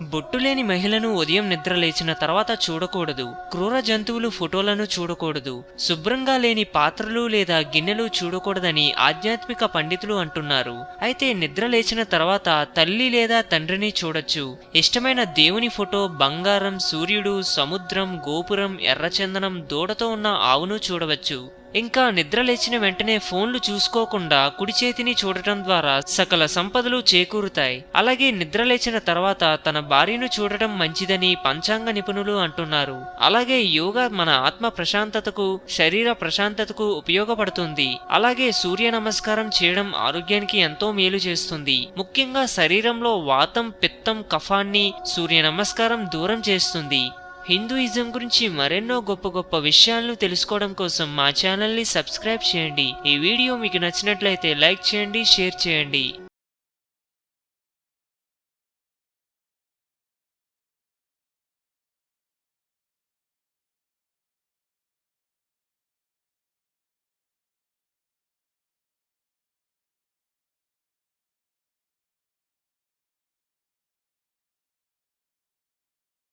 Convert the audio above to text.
బొట్టులేని మహిళను ఉదయం నిద్ర లేచిన తర్వాత చూడకూడదు. క్రూర జంతువులు ఫోటోలను చూడకూడదు. శుభ్రంగా లేని పాత్రలు లేదా గిన్నెలు చూడకూడదని ఆధ్యాత్మిక పండితులు అంటున్నారు. అయితే నిద్ర లేచిన తర్వాత తల్లి లేదా తండ్రిని చూడొచ్చు. ఇష్టమైన దేవుని ఫోటో, బంగారం, సూర్యుడు, సముద్రం, గోపురం, ఎర్రచందనం, దూడతో ఉన్న ఆవును చూడవచ్చు. ఇంకా నిద్ర లేచిన వెంటనే ఫోన్లు చూసుకోకుండా కుడి చేతిని చూడటం ద్వారా సకల సంపదలు చేకూరుతాయి. అలాగే నిద్ర లేచిన తర్వాత తన భార్యను చూడటం మంచిదని పంచాంగ నిపుణులు అంటున్నారు. అలాగే యోగా మన ఆత్మ ప్రశాంతతకు, శరీర ప్రశాంతతకు ఉపయోగపడుతుంది. అలాగే సూర్య నమస్కారం చేయడం ఆరోగ్యానికి ఎంతో మేలు చేస్తుంది. ముఖ్యంగా శరీరంలో వాతం, పిత్తం, కఫాన్ని సూర్య నమస్కారం దూరం చేస్తుంది. హిందూయిజం గురించి మరెన్నో గొప్ప గొప్ప విషయాలను తెలుసుకోవడం కోసం మా ఛానల్ని సబ్స్క్రైబ్ చేయండి. ఈ వీడియో మీకు నచ్చినట్లయితే లైక్ చేయండి, షేర్ చేయండి.